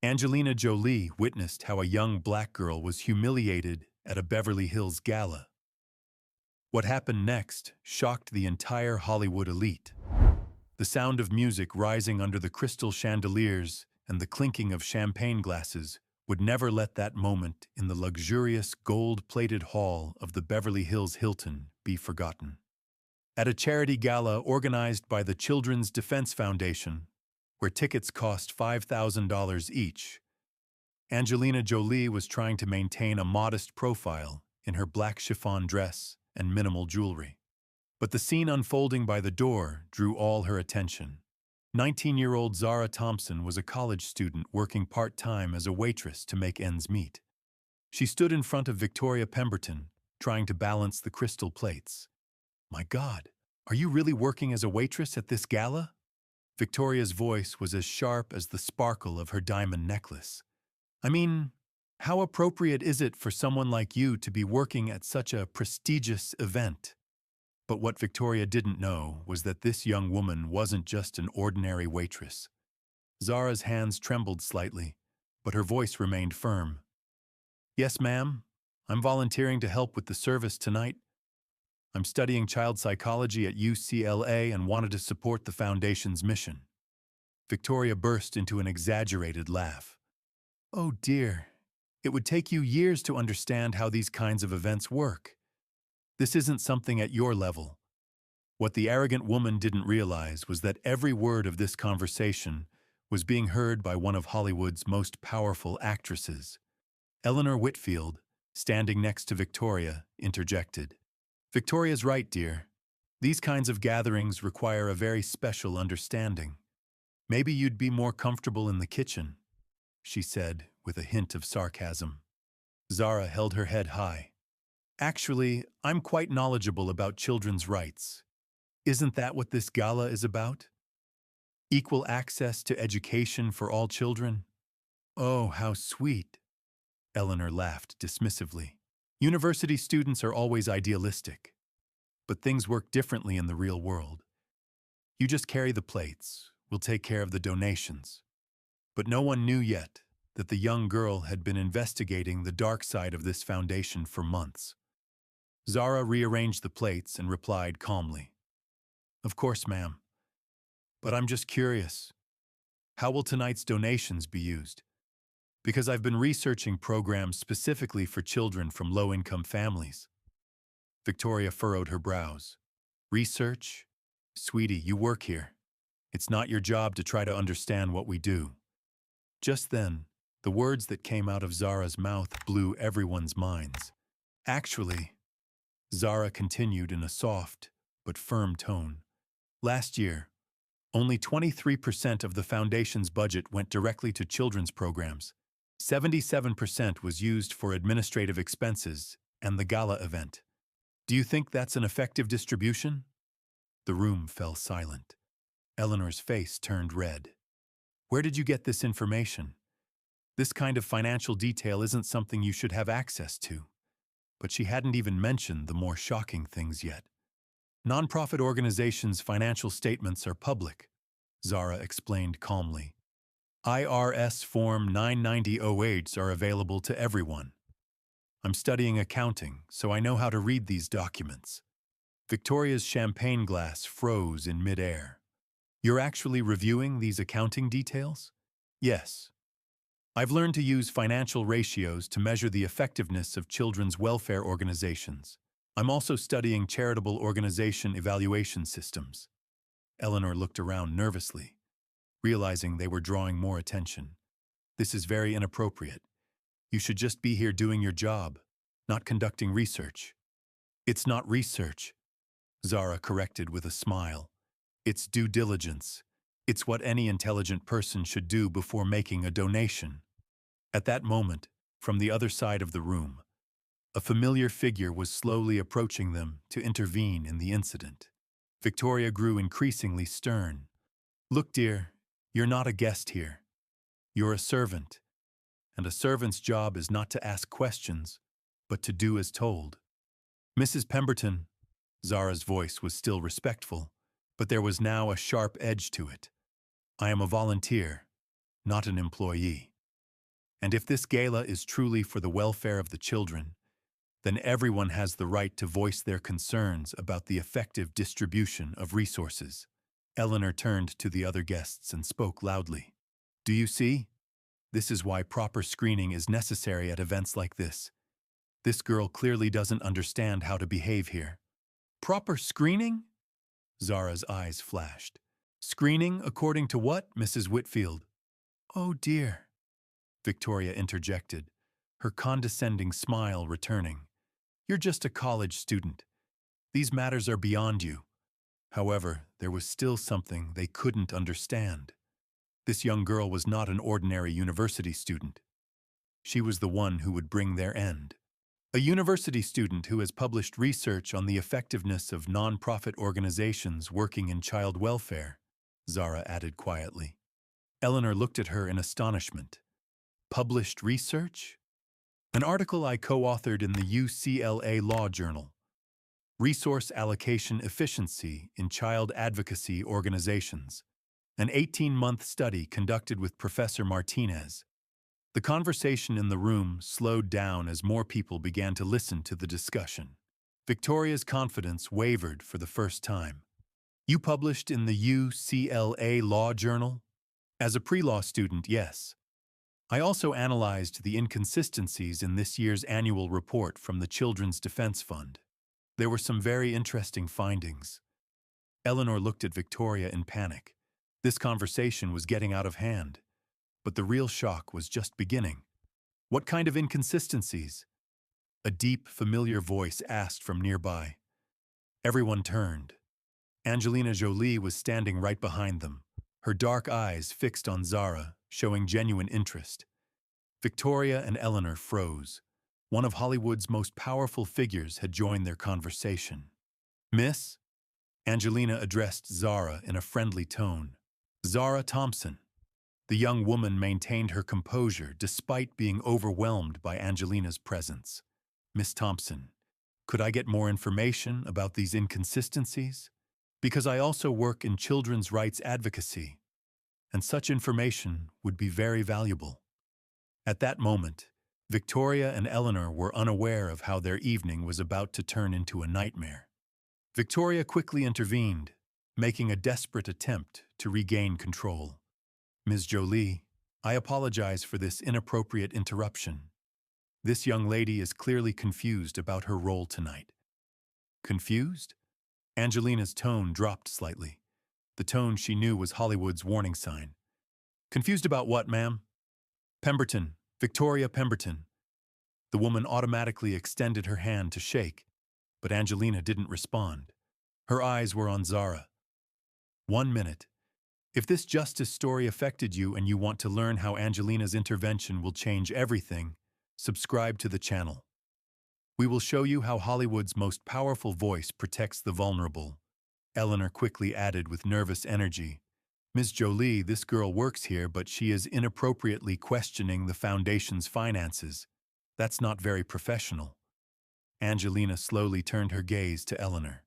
Angelina Jolie witnessed how a young black girl was humiliated at a Beverly Hills gala. What happened next shocked the entire Hollywood elite. The sound of music rising under the crystal chandeliers and the clinking of champagne glasses would never let that moment in the luxurious gold-plated hall of the Beverly Hills Hilton be forgotten. At a charity gala organized by the Children's Defense Foundation, where tickets cost $5,000 each, Angelina Jolie was trying to maintain a modest profile in her black chiffon dress and minimal jewelry. But the scene unfolding by the door drew all her attention. 19-year-old Zara Thompson was a college student working part-time as a waitress to make ends meet. She stood in front of Victoria Pemberton, trying to balance the crystal plates. "My God, are you really working as a waitress at this gala?" Victoria's voice was as sharp as the sparkle of her diamond necklace. "I mean, how appropriate is it for someone like you to be working at such a prestigious event?" But what Victoria didn't know was that this young woman wasn't just an ordinary waitress. Zara's hands trembled slightly, but her voice remained firm. "Yes, ma'am. I'm volunteering to help with the service tonight. I'm studying child psychology at UCLA and wanted to support the Foundation's mission." Victoria burst into an exaggerated laugh. "Oh dear, it would take you years to understand how these kinds of events work. This isn't something at your level." What the arrogant woman didn't realize was that every word of this conversation was being heard by one of Hollywood's most powerful actresses. Eleanor Whitfield, standing next to Victoria, interjected. "Victoria's right, dear. These kinds of gatherings require a very special understanding. Maybe you'd be more comfortable in the kitchen," she said with a hint of sarcasm. Zara held her head high. "Actually, I'm quite knowledgeable about children's rights. Isn't that what this gala is about? Equal access to education for all children?" "Oh, how sweet," Eleanor laughed dismissively. "University students are always idealistic. But things work differently in the real world. You just carry the plates. We'll take care of the donations." But no one knew yet that the young girl had been investigating the dark side of this foundation for months. Zara rearranged the plates and replied calmly, "Of course, ma'am. But I'm just curious. How will tonight's donations be used? Because I've been researching programs specifically for children from low-income families." Victoria furrowed her brows. "Research? Sweetie, you work here. It's not your job to try to understand what we do." Just then, the words that came out of Zara's mouth blew everyone's minds. "Actually," Zara continued in a soft but firm tone, "last year, only 23% of the Foundation's budget went directly to children's programs. 77% was used for administrative expenses and the gala event. Do you think that's an effective distribution?" The room fell silent. Eleanor's face turned red. "Where did you get this information? This kind of financial detail isn't something you should have access to." But she hadn't even mentioned the more shocking things yet. "Nonprofit organizations' financial statements are public," Zara explained calmly. "IRS Form 990-08s are available to everyone. I'm studying accounting, so I know how to read these documents." Victoria's champagne glass froze in midair. "You're actually reviewing these accounting details?" "Yes. I've learned to use financial ratios to measure the effectiveness of children's welfare organizations. I'm also studying charitable organization evaluation systems." Eleanor looked around nervously, realizing they were drawing more attention. "This is very inappropriate. You should just be here doing your job, not conducting research." "It's not research," Zara corrected with a smile. "It's due diligence. It's what any intelligent person should do before making a donation." At that moment, from the other side of the room, a familiar figure was slowly approaching them to intervene in the incident. Victoria grew increasingly stern. "Look, dear, you're not a guest here. You're a servant, and a servant's job is not to ask questions, but to do as told." "Mrs. Pemberton," Zara's voice was still respectful, but there was now a sharp edge to it. "I am a volunteer, not an employee." And if this gala is truly for the welfare of the children, then everyone has the right to voice their concerns about the effective distribution of resources. Eleanor turned to the other guests and spoke loudly. Do you see? This is why proper screening is necessary at events like this. This girl clearly doesn't understand how to behave here. Proper screening? Zara's eyes flashed. Screening according to what, Mrs. Whitfield? Oh dear, Victoria interjected, her condescending smile returning. You're just a college student. These matters are beyond you. However, there was still something they couldn't understand. This young girl was not an ordinary university student. She was the one who would bring their end. A university student who has published research on the effectiveness of non-profit organizations working in child welfare, Zara added quietly. Eleanor looked at her in astonishment. Published research? An article I co-authored in the UCLA Law Journal. Resource Allocation Efficiency in Child Advocacy Organizations. An 18-month study conducted with Professor Martinez. The conversation in the room slowed down as more people began to listen to the discussion. Victoria's confidence wavered for the first time. You published in the UCLA Law Journal? As a pre-law student, yes. I also analyzed the inconsistencies in this year's annual report from the Children's Defense Fund. There were some very interesting findings. Eleanor looked at Victoria in panic. This conversation was getting out of hand. But the real shock was just beginning. What kind of inconsistencies? A deep, familiar voice asked from nearby. Everyone turned. Angelina Jolie was standing right behind them, her dark eyes fixed on Zara, showing genuine interest. Victoria and Eleanor froze. One of Hollywood's most powerful figures had joined their conversation. Miss? Angelina addressed Zara in a friendly tone. Zara Thompson. The young woman maintained her composure despite being overwhelmed by Angelina's presence. Miss Thompson, could I get more information about these inconsistencies? Because I also work in children's rights advocacy, and such information would be very valuable. At that moment, Victoria and Eleanor were unaware of how their evening was about to turn into a nightmare. Victoria quickly intervened, making a desperate attempt to regain control. Ms. Jolie, I apologize for this inappropriate interruption. This young lady is clearly confused about her role tonight. Confused? Angelina's tone dropped slightly. The tone she knew was Hollywood's warning sign. Confused about what, ma'am? Pemberton, Victoria Pemberton. The woman automatically extended her hand to shake, but Angelina didn't respond. Her eyes were on Zara. 1 minute. If this justice story affected you and you want to learn how Angelina's intervention will change everything, subscribe to the channel. We will show you how Hollywood's most powerful voice protects the vulnerable. Eleanor quickly added with nervous energy. Ms. Jolie, this girl works here, but she is inappropriately questioning the foundation's finances. That's not very professional. Angelina slowly turned her gaze to Eleanor.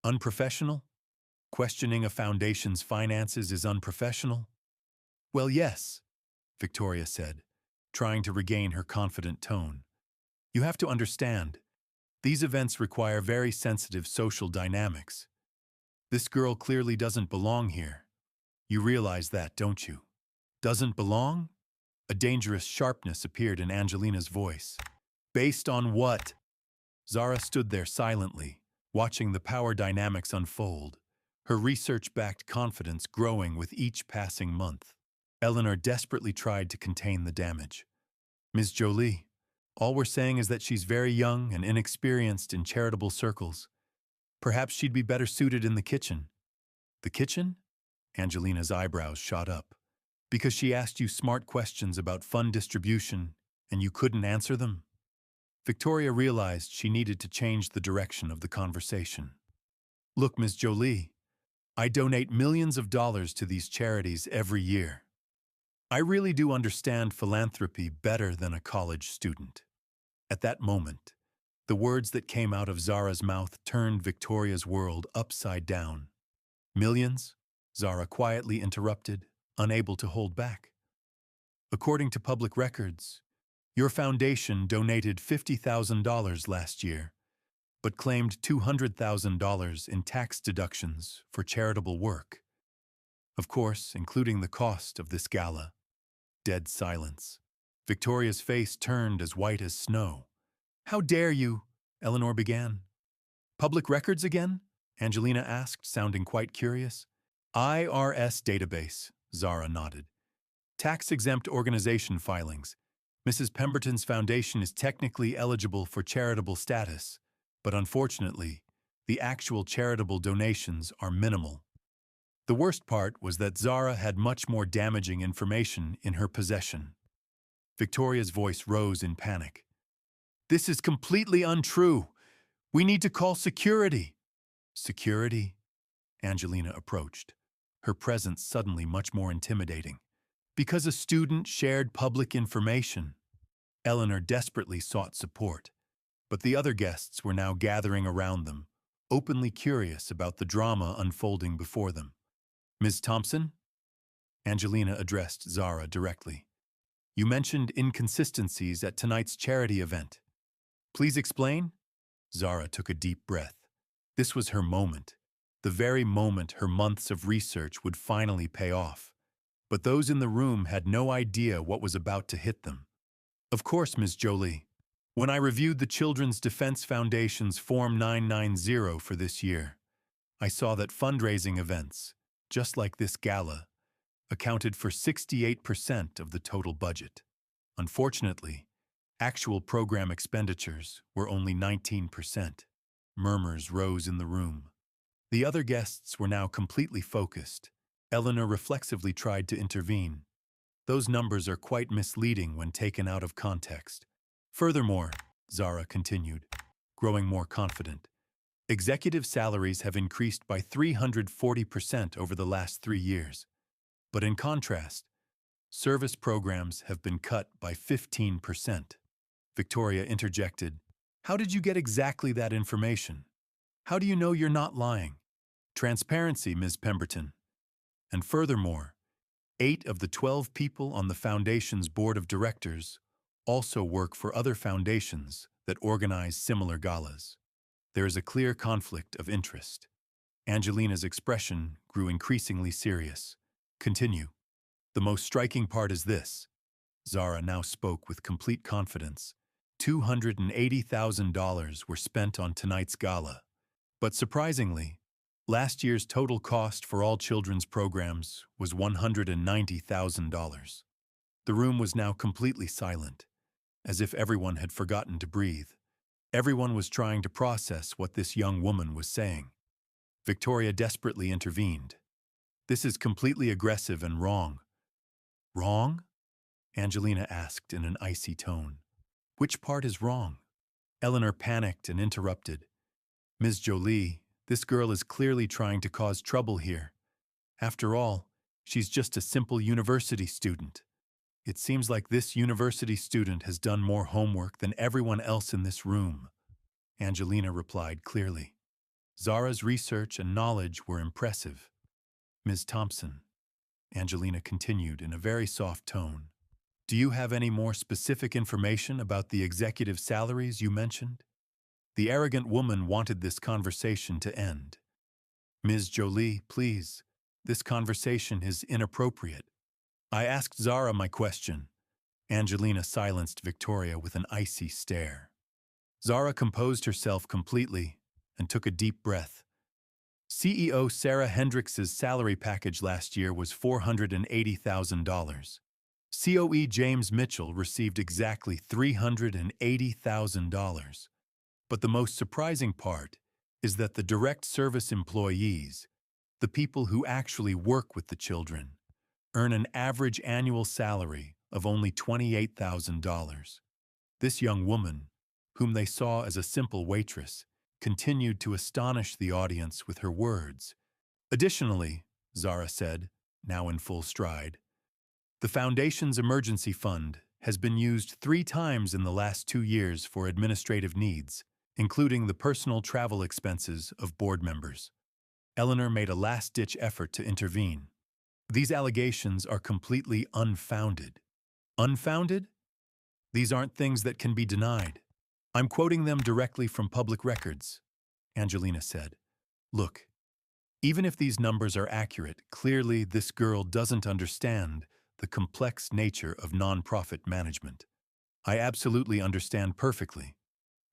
Unprofessional? Questioning a foundation's finances is unprofessional? Well, yes, Victoria said, trying to regain her confident tone. You have to understand, these events require very sensitive social dynamics. This girl clearly doesn't belong here. You realize that, don't you? Doesn't belong? A dangerous sharpness appeared in Angelina's voice. Based on what? Zara stood there silently, watching the power dynamics unfold, her research-backed confidence growing with each passing month. Eleanor desperately tried to contain the damage. Ms. Jolie, all we're saying is that she's very young and inexperienced in charitable circles. Perhaps she'd be better suited in the kitchen. The kitchen? Angelina's eyebrows shot up. Because she asked you smart questions about fund distribution and you couldn't answer them? Victoria realized she needed to change the direction of the conversation. Look, Ms. Jolie, I donate millions of dollars to these charities every year. I really do understand philanthropy better than a college student. At that moment, the words that came out of Zara's mouth turned Victoria's world upside down. Millions? Zara quietly interrupted, unable to hold back. According to public records, your foundation donated $50,000 last year, but claimed $200,000 in tax deductions for charitable work. Of course, including the cost of this gala. Dead silence. Victoria's face turned as white as snow. "How dare you?" Eleanor began. "Public records again?" Angelina asked, sounding quite curious. "IRS database," Zara nodded. "Tax-exempt organization filings. Mrs. Pemberton's foundation is technically eligible for charitable status, but unfortunately, the actual charitable donations are minimal." The worst part was that Zara had much more damaging information in her possession. Victoria's voice rose in panic. "This is completely untrue. We need to call security." "Security?" Angelina approached, her presence suddenly much more intimidating. "Because a student shared public information." Eleanor desperately sought support, but the other guests were now gathering around them, openly curious about the drama unfolding before them. "Ms. Thompson?" Angelina addressed Zara directly. "You mentioned inconsistencies at tonight's charity event. Please explain?" Zara took a deep breath. This was her moment, the very moment her months of research would finally pay off. But those in the room had no idea what was about to hit them. "Of course, Ms. Jolie. When I reviewed the Children's Defense Foundation's Form 990 for this year, I saw that fundraising events, just like this gala, accounted for 68% of the total budget. Unfortunately, actual program expenditures were only 19%. Murmurs rose in the room. The other guests were now completely focused. Eleanor reflexively tried to intervene. "Those numbers are quite misleading when taken out of context. Furthermore," Zara continued, growing more confident, "executive salaries have increased by 340% over the last 3 years. But in contrast, service programs have been cut by 15%. Victoria interjected, "How did you get exactly that information? How do you know you're not lying?" "Transparency, Ms. Pemberton. And furthermore, 8 of the 12 people on the foundation's board of directors also work for other foundations that organize similar galas. There is a clear conflict of interest." Angelina's expression grew increasingly serious. "Continue. The most striking part is this." Zara now spoke with complete confidence. $280,000 were spent on tonight's gala. But surprisingly, last year's total cost for all children's programs was $190,000. The room was now completely silent, as if everyone had forgotten to breathe. Everyone was trying to process what this young woman was saying. Victoria desperately intervened. "This is completely aggressive and wrong." "Wrong?" Angelina asked in an icy tone. "Which part is wrong?" Eleanor panicked and interrupted. "Ms. Jolie, this girl is clearly trying to cause trouble here. After all, she's just a simple university student. It seems like this university student has done more homework than everyone else in this room." Angelina replied clearly. Zara's research and knowledge were impressive. "Ms. Thompson," Angelina continued in a very soft tone, "do you have any more specific information about the executive salaries you mentioned?" The arrogant woman wanted this conversation to end. "Ms. Jolie, please, this conversation is inappropriate. I asked Zara my question." Angelina silenced Victoria with an icy stare. Zara composed herself completely and took a deep breath. "CEO Sarah Hendricks's salary package last year was $480,000. COE James Mitchell received exactly $380,000. But the most surprising part is that the direct service employees, the people who actually work with the children, earn an average annual salary of only $28,000. This young woman, whom they saw as a simple waitress, continued to astonish the audience with her words. "Additionally," Zara said, now in full stride, "the Foundation's emergency fund has been used 3 times in the last 2 years for administrative needs, including the personal travel expenses of board members." Eleanor made a last-ditch effort to intervene. "These allegations are completely unfounded." Unfounded? These aren't things that can be denied. I'm quoting them directly from public records, Angelina said. Look, even if these numbers are accurate, clearly this girl doesn't understand the complex nature of nonprofit management. I absolutely understand perfectly,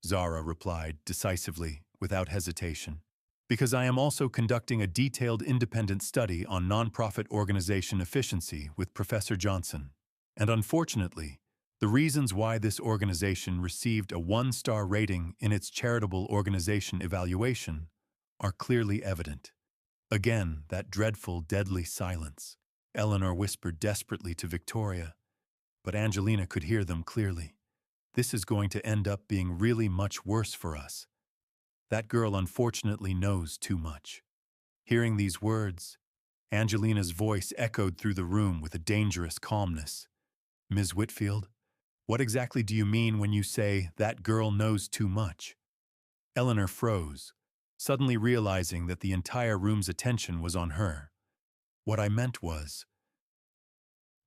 Zara replied decisively, without hesitation, because I am also conducting a detailed independent study on nonprofit organization efficiency with Professor Johnson. And unfortunately, the reasons why this organization received a 1-star rating in its charitable organization evaluation are clearly evident. Again, that dreadful, deadly silence. Eleanor whispered desperately to Victoria, but Angelina could hear them clearly. This is going to end up being really much worse for us. That girl unfortunately knows too much. Hearing these words, Angelina's voice echoed through the room with a dangerous calmness. Ms. Whitfield, what exactly do you mean when you say that girl knows too much? Eleanor froze, suddenly realizing that the entire room's attention was on her. What I meant was,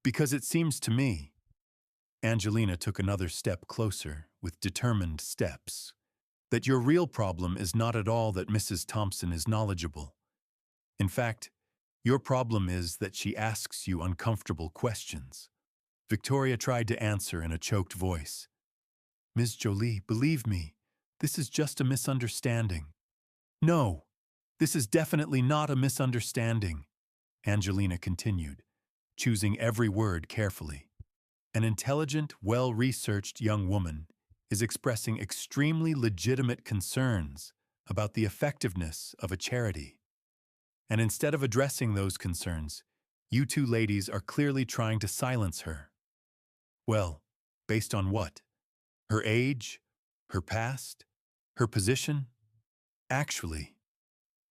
because it seems to me. Angelina took another step closer, with determined steps, that your real problem is not at all that Mrs. Thompson is knowledgeable. In fact, your problem is that she asks you uncomfortable questions. Victoria tried to answer in a choked voice. Ms. Jolie, believe me, this is just a misunderstanding. No, this is definitely not a misunderstanding, Angelina continued, choosing every word carefully. An intelligent, well-researched young woman is expressing extremely legitimate concerns about the effectiveness of a charity. And instead of addressing those concerns, you two ladies are clearly trying to silence her. Well, based on what? Her age? Her past? Her position? Actually,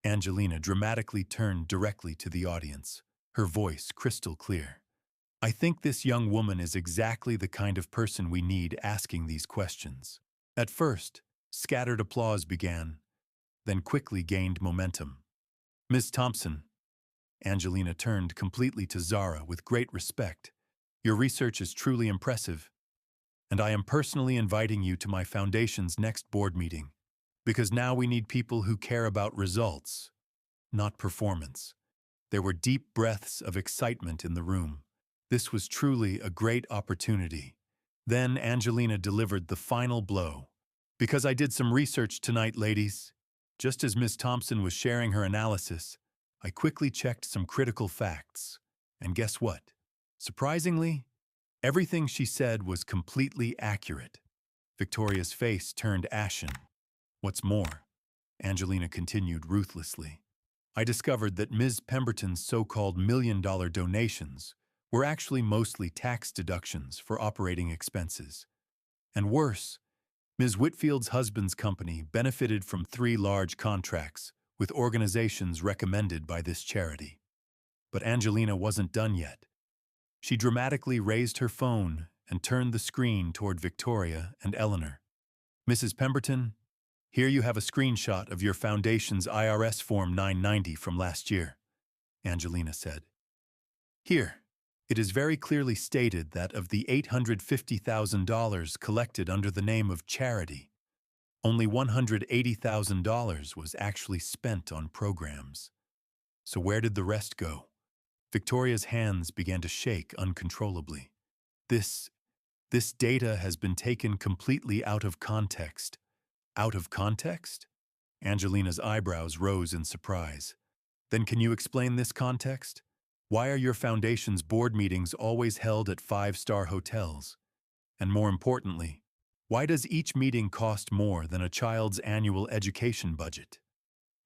Angelina dramatically turned directly to the audience, her voice crystal clear. I think this young woman is exactly the kind of person we need asking these questions. At first, scattered applause began, then quickly gained momentum. Ms. Thompson, Angelina turned completely to Zara with great respect. Your research is truly impressive, and I am personally inviting you to my foundation's next board meeting, because now we need people who care about results, not performance. There were deep breaths of excitement in the room. This was truly a great opportunity. Then Angelina delivered the final blow. Because I did some research tonight, ladies. Just as Ms. Thompson was sharing her analysis, I quickly checked some critical facts. And guess what? Surprisingly, everything she said was completely accurate. Victoria's face turned ashen. What's more, Angelina continued ruthlessly, I discovered that Ms. Pemberton's so-called $1 million donations were actually mostly tax deductions for operating expenses. And worse, Ms. Whitfield's husband's company benefited from 3 large contracts with organizations recommended by this charity. But Angelina wasn't done yet. She dramatically raised her phone and turned the screen toward Victoria and Eleanor. Mrs. Pemberton, here you have a screenshot of your foundation's IRS Form 990 from last year, Angelina said. Here, it is very clearly stated that of the $850,000 collected under the name of charity, only $180,000 was actually spent on programs. So where did the rest go? Victoria's hands began to shake uncontrollably. This data has been taken completely out of context. Out of context? Angelina's eyebrows rose in surprise. Then can you explain this context? Why are your foundation's board meetings always held at 5-star hotels? And more importantly, why does each meeting cost more than a child's annual education budget?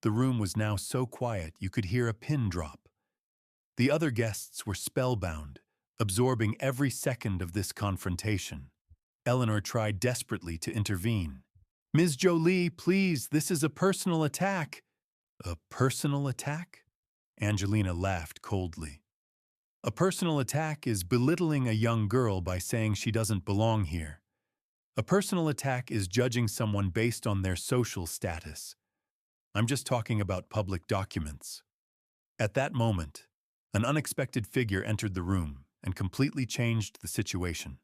The room was now so quiet you could hear a pin drop. The other guests were spellbound, absorbing every second of this confrontation. Eleanor tried desperately to intervene. Ms. Jolie, please, this is a personal attack. A personal attack? Angelina laughed coldly. A personal attack is belittling a young girl by saying she doesn't belong here. A personal attack is judging someone based on their social status. I'm just talking about public documents. At that moment, an unexpected figure entered the room, and completely changed the situation.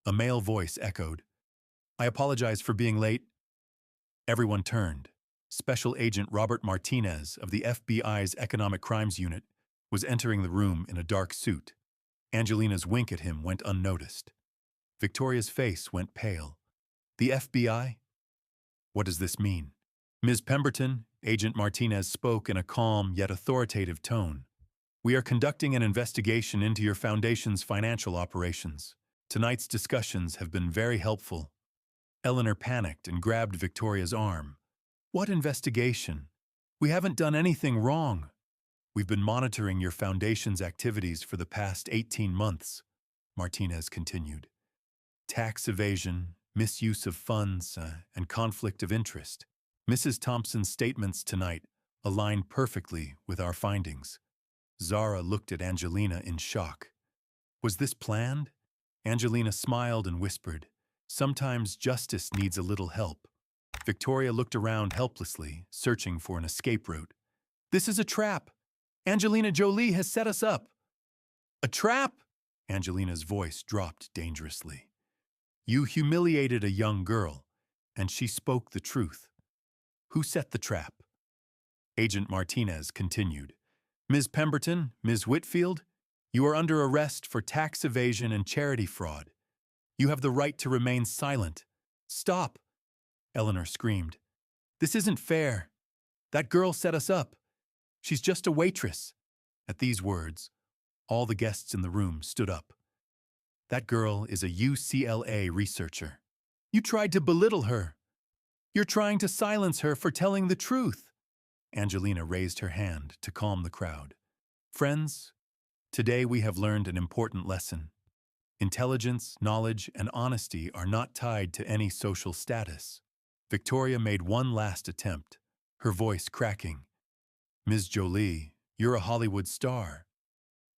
A male voice echoed, "I apologize for being late." Everyone turned. Special Agent Robert Martinez of the FBI's Economic Crimes Unit was entering the room in a dark suit. Angelina's wink at him went unnoticed. Victoria's face went pale. "The FBI? What does this mean?" "Ms. Pemberton," Agent Martinez spoke in a calm yet authoritative tone, "we are conducting an investigation into your foundation's financial operations. Tonight's discussions have been very helpful." Eleanor panicked and grabbed Victoria's arm. "What investigation? We haven't done anything wrong." "We've been monitoring your foundation's activities for the past 18 months, Martinez continued. "Tax evasion, misuse of funds, and conflict of interest. Mrs. Thompson's statements tonight align perfectly with our findings." Zara looked at Angelina in shock. "Was this planned?" Angelina smiled and whispered, "Sometimes justice needs a little help." Victoria looked around helplessly, searching for an escape route. "This is a trap! Angelina Jolie has set us up!" "A trap?" Angelina's voice dropped dangerously. "You humiliated a young girl, and she spoke the truth. Who set the trap?" Agent Martinez continued, "Ms. Pemberton, Ms. Whitfield, you are under arrest for tax evasion and charity fraud. You have the right to remain silent." "Stop!" Eleanor screamed. "This isn't fair. That girl set us up. She's just a waitress." At these words, all the guests in the room stood up. "That girl is a UCLA researcher. You tried to belittle her. You're trying to silence her for telling the truth." Angelina raised her hand to calm the crowd. "Friends, today we have learned an important lesson. Intelligence, knowledge, and honesty are not tied to any social status." Victoria made one last attempt, her voice cracking. "Ms. Jolie, you're a Hollywood star.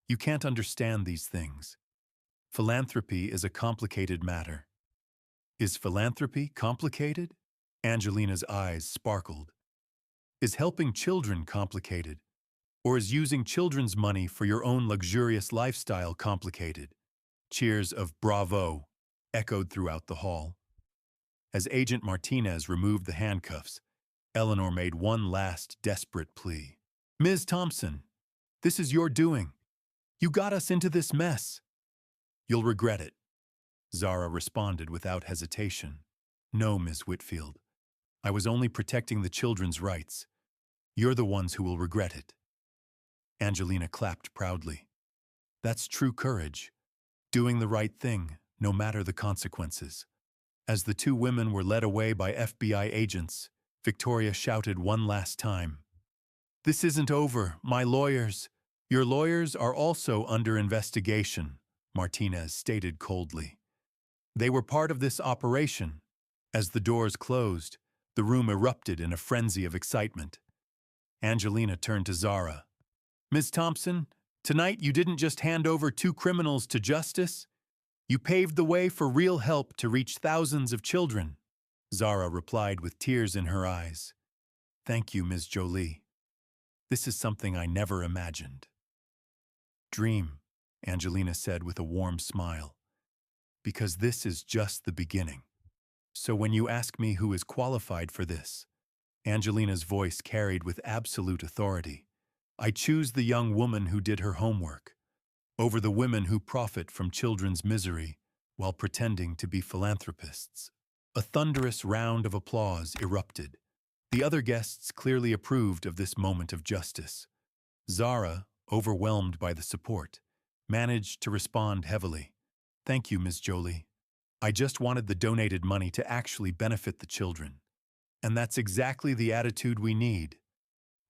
You can't understand these things. Philanthropy is a complicated matter." "Is philanthropy complicated?" Angelina's eyes sparkled. "Is helping children complicated? Or is using children's money for your own luxurious lifestyle complicated?" Cheers of "Bravo" echoed throughout the hall. As Agent Martinez removed the handcuffs, Eleanor made one last desperate plea. "Ms. Thompson, this is your doing. You got us into this mess." "You'll regret it." Zara responded without hesitation. "No, Ms. Whitfield. I was only protecting the children's rights. You're the ones who will regret it." Angelina clapped proudly. "That's true courage. Doing the right thing, no matter the consequences." As the two women were led away by FBI agents, Victoria shouted one last time, "This isn't over, my lawyers." "Your lawyers are also under investigation," Martinez stated coldly. "They were part of this operation." As the doors closed, the room erupted in a frenzy of excitement. Angelina turned to Zara. "Ms. Thompson, tonight you didn't just hand over two criminals to justice. You paved the way for real help to reach thousands of children." Zara replied with tears in her eyes. "Thank you, Ms. Jolie. This is something I never imagined." "Dream," Angelina said with a warm smile, "because this is just the beginning. So when you ask me who is qualified for this," Angelina's voice carried with absolute authority, "I choose the young woman who did her homework over the women who profit from children's misery while pretending to be philanthropists." A thunderous round of applause erupted. The other guests clearly approved of this moment of justice. Zara, overwhelmed by the support, managed to respond heavily. "Thank you, Ms. Jolie. I just wanted the donated money to actually benefit the children. And that's exactly the attitude we need."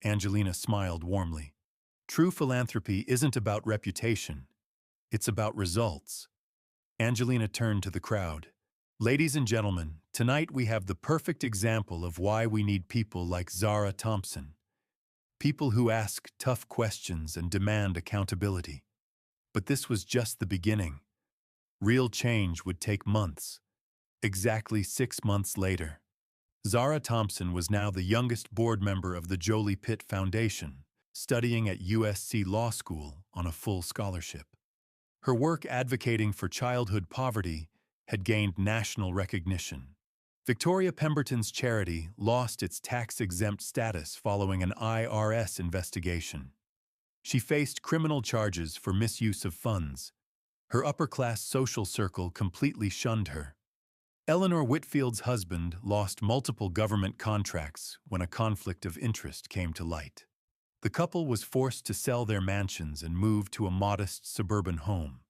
Angelina smiled warmly. "True philanthropy isn't about reputation. It's about results." Angelina turned to the crowd. "Ladies and gentlemen, tonight we have the perfect example of why we need people like Zara Thompson. People who ask tough questions and demand accountability. But this was just the beginning. Real change would take months. Exactly 6 months later, Zara Thompson was now the youngest board member of the Jolie Pitt Foundation, studying at USC Law School on a full scholarship. Her work advocating for childhood poverty had gained national recognition. Victoria Pemberton's charity lost its tax-exempt status following an IRS investigation. She faced criminal charges for misuse of funds. Her upper-class social circle completely shunned her. Eleanor Whitfield's husband lost multiple government contracts when a conflict of interest came to light. The couple was forced to sell their mansions and move to a modest suburban home.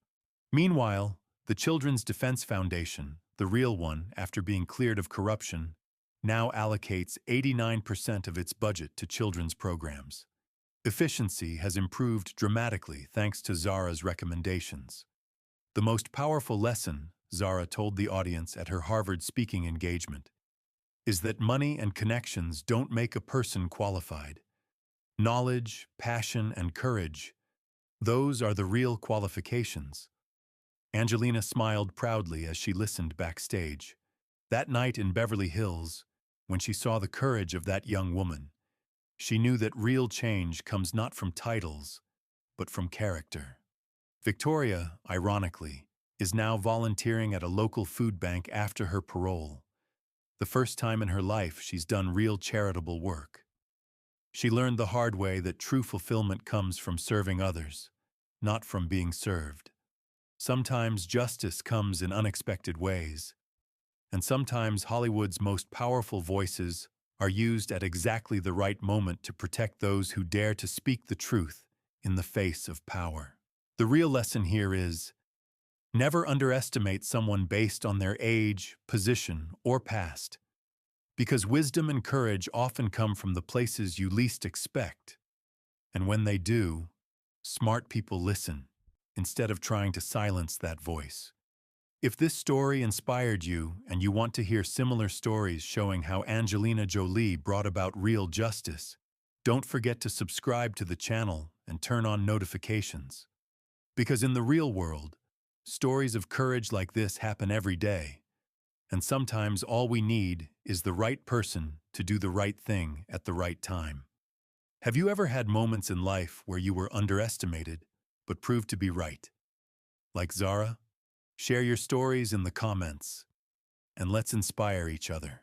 Meanwhile, the Children's Defense Foundation, the real one after being cleared of corruption, now allocates 89% of its budget to children's programs. Efficiency has improved dramatically thanks to Zara's recommendations. The most powerful lesson, Zara told the audience at her Harvard speaking engagement, is that money and connections don't make a person qualified. Knowledge, passion, and courage, those are the real qualifications. Angelina smiled proudly as she listened backstage. That night in Beverly Hills, when she saw the courage of that young woman, she knew that real change comes not from titles, but from character. Victoria, ironically, is now volunteering at a local food bank after her parole. The first time in her life she's done real charitable work. She learned the hard way that true fulfillment comes from serving others, not from being served. Sometimes justice comes in unexpected ways, and sometimes Hollywood's most powerful voices are used at exactly the right moment to protect those who dare to speak the truth in the face of power. The real lesson here is, never underestimate someone based on their age, position, or past, because wisdom and courage often come from the places you least expect. And when they do, smart people listen, instead of trying to silence that voice. If this story inspired you and you want to hear similar stories showing how Angelina Jolie brought about real justice, don't forget to subscribe to the channel and turn on notifications. Because in the real world, stories of courage like this happen every day, and sometimes all we need is the right person to do the right thing at the right time. Have you ever had moments in life where you were underestimated, but proved to be right? Like Zara? Share your stories in the comments, and let's inspire each other.